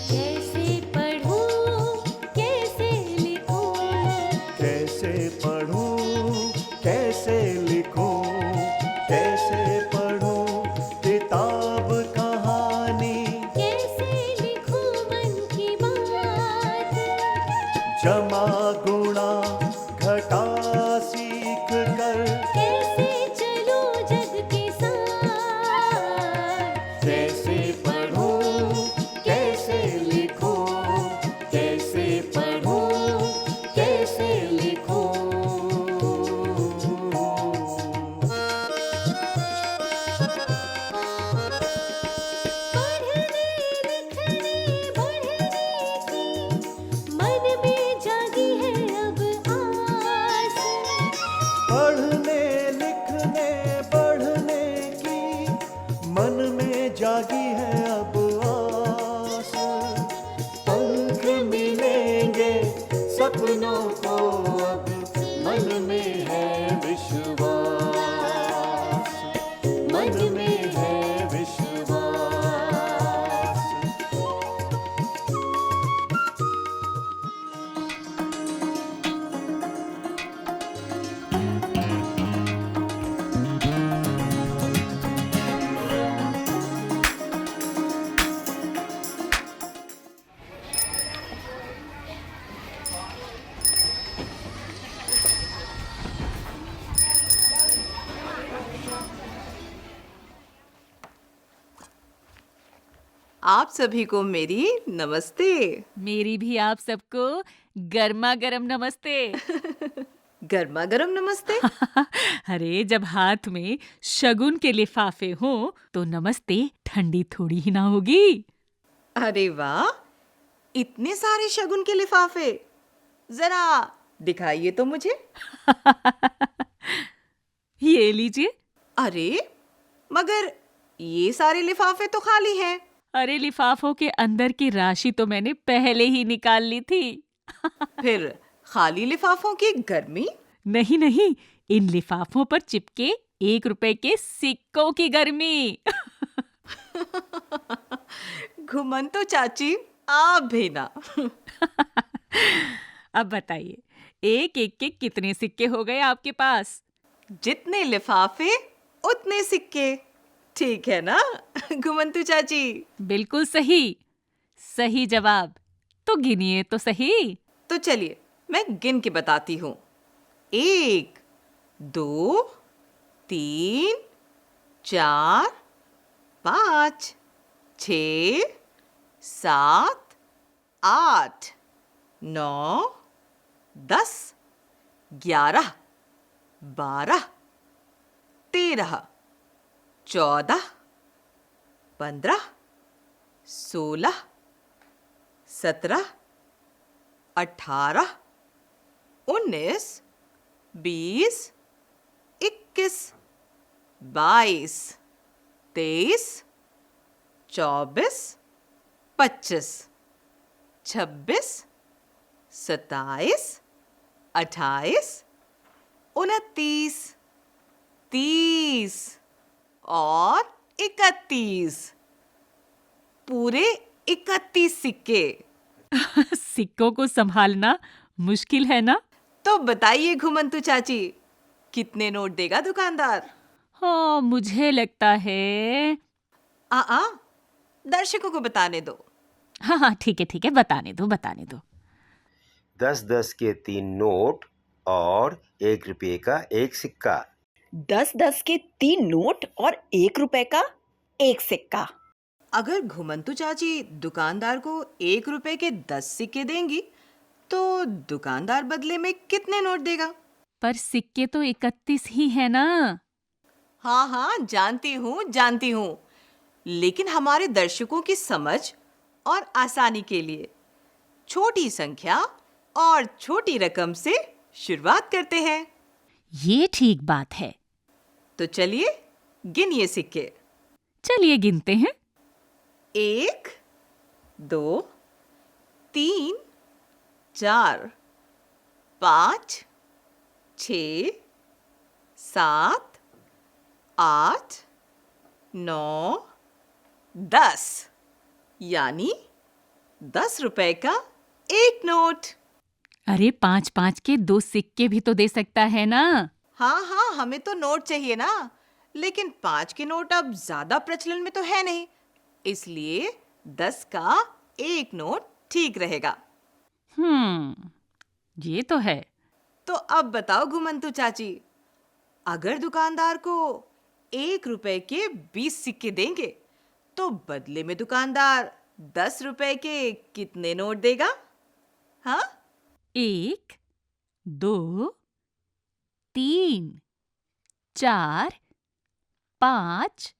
कैसे पढ़ूं, कैसे लिखूं, कैसे पढ़ूं, कैसे लिखूं, कैसे पढ़ूं किताब कहानी, कैसे लिखूं मन की बात, जमा गुणा घटा सीख कर, कैसे चलूं जग के साथ, कैसे पढ़ूं, कैसे लिखूं, कैसे पढ़ूं, कैसे लिखूं। पढ़ने लिखने बढ़ने की मन में जागी है अब आस, पढ़ने लिखने बढ़ने की मन में जागी है अब आस, पंख मिलेंगे सपनों को अब मन में है विश्वास, मन में है विश्वास। आप सभी को मेरी नमस्ते। मेरी भी आप सबको गर्मा गर्म नमस्ते। गर्मा गर्म नमस्ते। अरे जब हाथ में शगुन के लिफाफे हो तो नमस्ते ठंडी थोड़ी ही ना होगी। अरे वाह, इतने सारे शगुन के लिफाफे, जरा दिखाइए तो मुझे। ये लीजिए। अरे मगर ये सारे लिफाफे तो खाली हैं। अरे लिफाफों के अंदर की राशि तो मैंने पहले ही निकाल ली थी। फिर खाली लिफाफों की गर्मी? नहीं नहीं, इन लिफाफों पर चिपके 1 रुपए के सिक्कों की गर्मी। घुमंतु चाची, आप भी ना। अब बताइए, एक एक के कितने सिक्के हो गए आपके पास? जितने लिफाफे उतने सिक्के, ठीक है ना घुमंतु चाची? बिल्कुल सही। सही जवाब। तो गिनिए तो सही। तो चलिए मैं गिन के बताती हूँ। 1, 2, 3, 4, 5, 6, 7, 8, 9, 10, 11, 12, 13, 14, 15, 16, 17, 18, 19, 20, 21, 22, 23, 24, 25, 26, 27, 28, 29, 30 और 31। पूरे 31 सिक्के। सिक्कों को संभालना मुश्किल है ना? तो बताइए घुमंतु चाची, कितने नोट देगा दुकानदार? हाँ, मुझे लगता है। आ दर्शकों को बताने दो। हाँ, ठीक है, बताने दो। 10-10 के 3 नोट और 1 रुपये का एक सिक्का। 10-10 के 3 नोट और 1 रुपए का एक सिक्का। अगर घुमंतु चाची दुकानदार को 1 रुपए के 10 सिक्के देंगी, तो दुकानदार बदले में कितने नोट देगा? पर सिक्के तो 31 ही है ना? हाँ, जानती हूँ। लेकिन हमारे दर्शकों की समझ और आसानी के लिए छोटी संख्या और छोटी रकम से शुरुआत करते हैं। ये ठीक बात है। तो चलिए गिनिए सिक्के। चलिए गिनते हैं। 1, 2, 3, 4, 5, 6, 7, 8, 9, 10 यानी 10 रुपए का एक नोट। अरे 5-5 के 2 सिक्के भी तो दे सकता है ना। हाँ हाँ, हमें तो नोट चाहिए ना, लेकिन 5 के नोट अब ज्यादा प्रचलन में तो है नहीं, इसलिए 10 का एक नोट ठीक रहेगा। ये तो है। तो अब बताओ घुमंतु चाची, अगर दुकानदार को 1 रुपए के 20 सिक्के देंगे तो बदले में दुकानदार 10 रुपए के कितने नोट देगा? हाँ 1, 2, 3, 4, 5,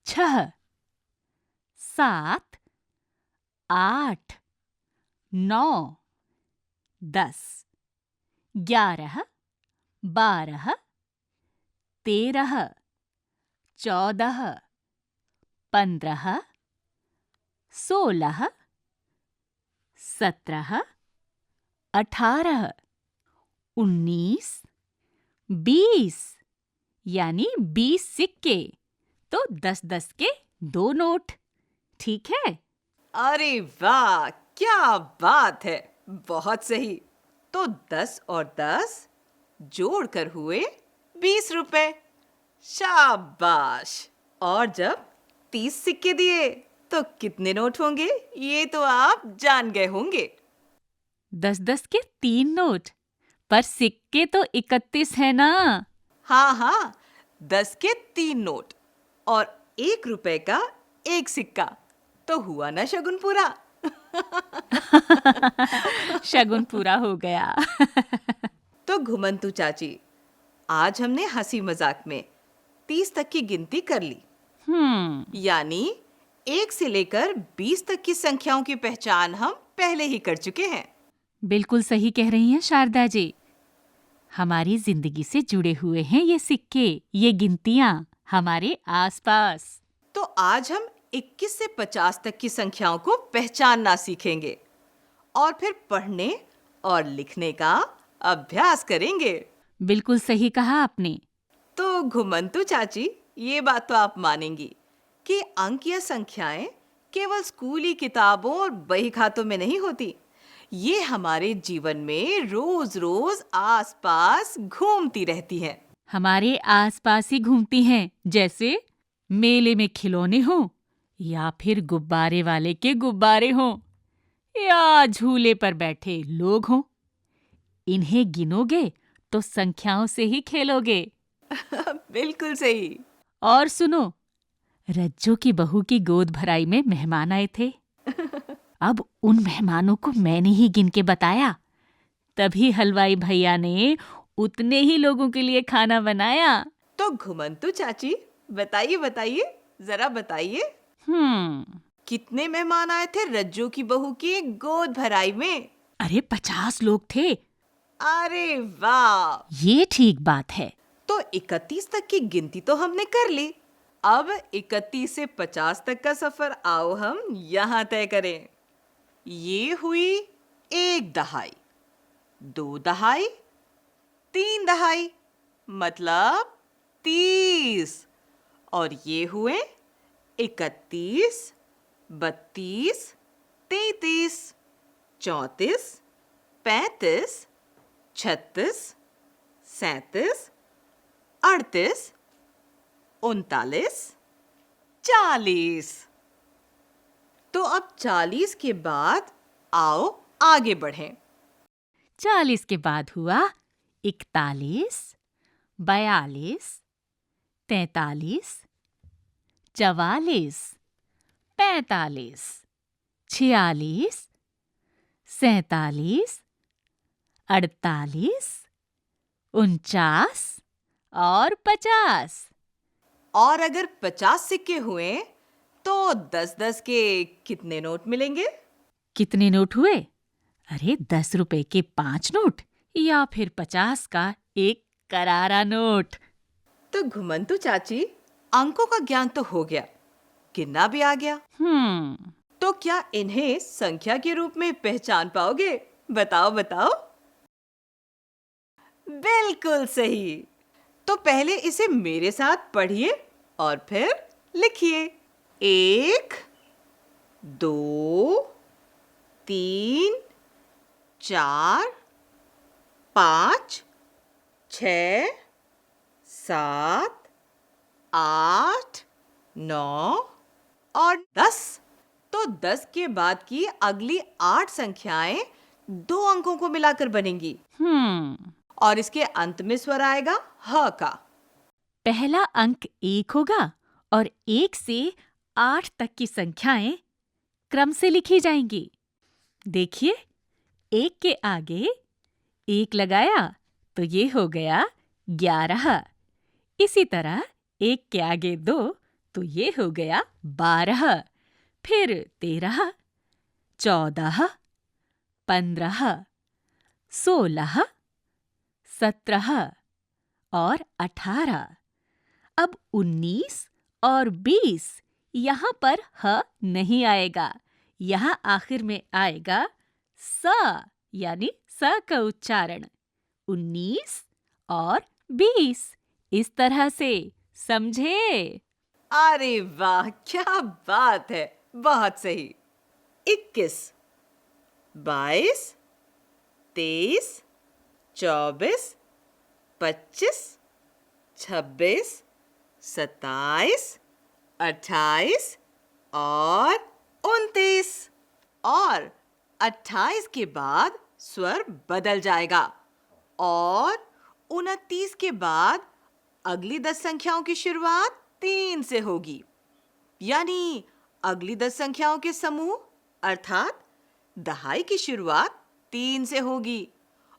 6, 7, 8, 9, 10, 11, 12, 13, 14, 15, 16, 17, 18, 19, 20 यानी 20 सिक्के तो 10-10 के 2 नोट। ठीक है? अरे वाह, क्या बात है, बहुत सही। तो 10 और 10 जोड़कर हुए 20 रुपए। शाबाश। और जब 30 सिक्के दिए तो कितने नोट होंगे, ये तो आप जान गए होंगे। 10-10 के 3 नोट, पर सिक्के तो 31 है ना। हाँ हाँ, 10 के 3 नोट और 1 रुपए का एक सिक्का, तो हुआ ना शगुन पूरा। शगुन पूरा हो गया। तो घुमंतु चाची, आज हमने हंसी मजाक में 30 तक की गिनती कर ली, यानी 1 से लेकर 20 तक की संख्याओं की पहचान हम पहले ही कर चुके हैं। बिल्कुल सही कह रही हैं शारदा जी। हमारी जिंदगी से जुड़े हुए हैं ये सिक्के, ये गिनतियां हमारे आसपास। तो आज हम 21 से 50 तक की संख्याओं को पहचानना सीखेंगे और फिर पढ़ने और लिखने का अभ्यास करेंगे। बिल्कुल सही कहा आपने। तो घुमंतु चाची, ये बात तो आप मानेंगी कि अंक या संख्याएं केवल स्कूली किताबों और बही खातों में नहीं होती, ये हमारे जीवन में रोज रोज आसपास घूमती रहती हैं। हमारे आसपास ही घूमती हैं, जैसे मेले में खिलौने हों, या फिर गुब्बारे वाले के गुब्बारे हों, या झूले पर बैठे लोग हों। इन्हें गिनोगे तो संख्याओं से ही खेलोगे। बिल्कुल सही। और सुनो, रज्जो की बहू की गोद भराई में मेहमान आए थे। अब उन मेहमानों को मैंने ही गिन के बताया, तभी हलवाई भैया ने उतने ही लोगों के लिए खाना बनाया। तो घुमंतु चाची, बताइए बताइए, जरा बताइए, कितने मेहमान आए थे रज्जो की बहू की गोद भराई में? अरे 50 लोग थे। अरे वाह, ये ठीक बात है। तो 31 तक की गिनती तो हमने कर ली। अब 31 से 50 तक का सफर आओ हम यहाँ तय करें। ये हुई 1 दहाई, 2 दहाई, 3 दहाई, मतलब 30। और ये हुए 31, 32, 33, 34, 35, 36, 37, 38, 39, 40। तो अब 40 के बाद आओ आगे बढ़ें। 40 के बाद हुआ 41, 42, 43, 44, 45, 46, 47, 48, 49 और 50। और अगर 50 सिक्के हुए तो 10-10 के कितने नोट मिलेंगे? कितने नोट हुए? अरे 10 रुपए के 5 नोट या फिर 50 का एक करारा नोट। तो घुमंतु चाची, अंकों का ज्ञान तो हो गया, गिनना भी आ गया। तो क्या इन्हें संख्या के रूप में पहचान पाओगे? बताओ बताओ। बिल्कुल सही। तो पहले इसे मेरे साथ पढ़िए और फिर लिखिए। 1, 2, 3, 4, 5, 6, 7, 8, 9 और 10। तो 10 के बाद की अगली 8 संख्याएं 2 अंकों को मिलाकर बनेंगी और इसके अंत में स्वर आएगा ह का। पहला अंक 1 होगा और 1 से 8 तक की संख्याएं क्रम से लिखी जाएंगी। देखिए, 1 के आगे 1 लगाया तो ये हो गया 11। इसी तरह 1 के आगे 2 तो ये हो गया 12, फिर 13, 14, 15, 16, 17 और 18। अब 19 और 20 यहाँ पर ह नहीं आएगा, यहाँ आखिर में आएगा स, यानी स का उच्चारण। 19 और 20 इस तरह से, समझे? अरे वाह, क्या बात है, बहुत सही। 21, 22, 23, 24, 25, 26, 27, 28 और 29। और 28 के बाद स्वर बदल जाएगा और 29 के बाद अगली 10 संख्याओं की शुरुआत 3 से होगी। यानी अगली 10 संख्याओं के समूह अर्थात दहाई की शुरुआत 3 से होगी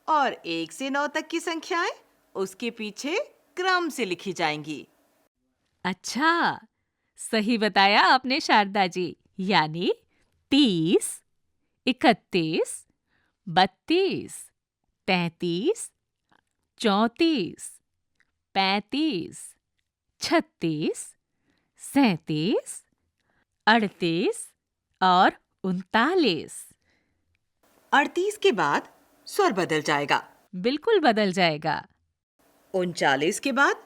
और 1 से 9 तक की संख्याएं उसके पीछे क्रम से लिखी जाएंगी। अच्छा, सही बताया आपने शारदा जी। यानी 30, 31, 32, 33, 34, 35, 36, 37, 38 और 39। 38 के बाद स्वर बदल जाएगा। बिल्कुल बदल जाएगा। 39 के बाद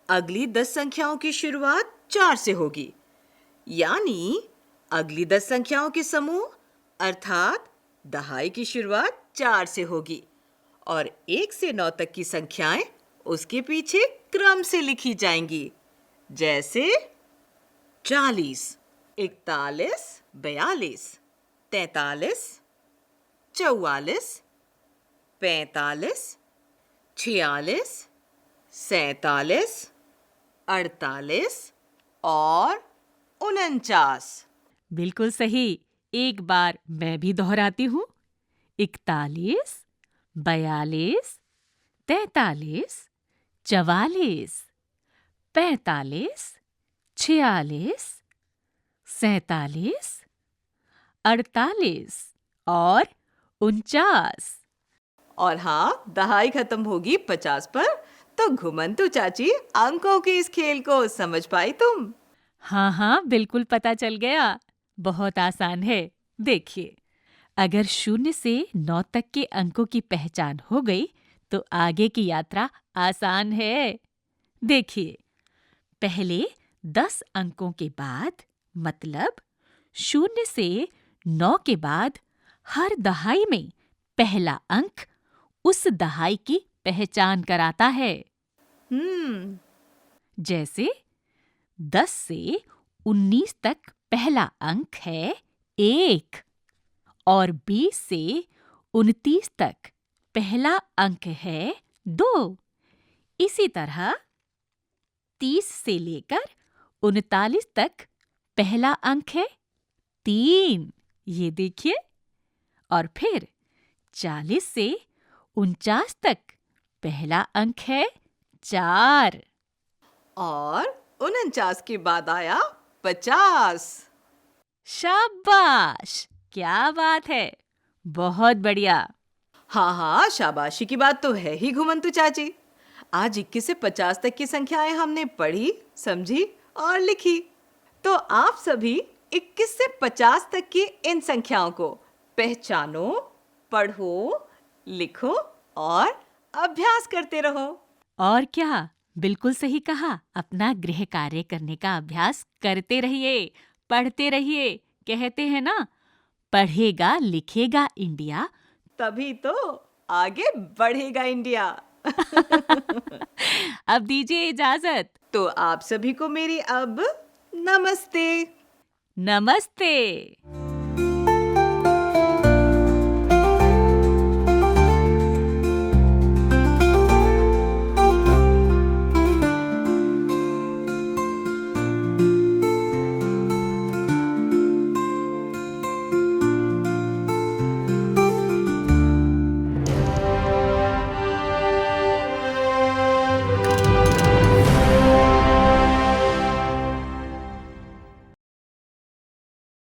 अगली 10 संख्याओं की शुरुआत 4 से होगी। यानी अगली 10 संख्याओं के समूह अर्थात दहाई की शुरुआत 4 से होगी और 1 से 9 तक की संख्याएं उसके पीछे क्रम से लिखी जाएंगी। जैसे 40, 41, 42, 43, 44, 45, 46, 47, 48 और 49। बिल्कुल सही। एक बार मैं भी दोहराती हूँ। 41, 42, 43, 44, 45, 46, 47, 48 और 49। और हाँ, दहाई खत्म होगी 50 पर। तो घुमंतु चाची, अंकों के इस खेल को समझ पाई तुम? हाँ हाँ, बिल्कुल पता चल गया। बहुत आसान है। देखिए, अगर 0 से 9 तक के अंकों की पहचान हो गई तो आगे की यात्रा आसान है। देखिए, पहले 10 अंकों के बाद, मतलब 0 से 9 के बाद हर दहाई में पहला अंक उस दहाई की पहचान कराता है। जैसे 10 से 19 तक पहला अंक है 1 और 20 से 29 तक पहला अंक है 2। इसी तरह 30 से लेकर 39 तक पहला अंक है 3, ये देखिए। और फिर 40 से 49 तक पहला अंक है 4 और 49 के बाद आया 50। शाबाश, क्या बात है, बहुत बढ़िया। हाँ हाँ, शाबाशी की बात तो है ही घुमंतु चाची। आज 21 से 50 तक की संख्याएं हमने पढ़ी, समझी और लिखी। तो आप सभी 21 से 50 तक की इन संख्याओं को पहचानो, पढ़ो, लिखो और अभ्यास करते रहो। और क्या, बिल्कुल सही कहा। अपना गृह कार्य करने का अभ्यास करते रहिए, पढ़ते रहिए। कहते हैं ना, पढ़ेगा लिखेगा इंडिया। तभी तो आगे बढ़ेगा इंडिया। अब दीजिए इजाजत। तो आप सभी को मेरी अब नमस्ते। नमस्ते।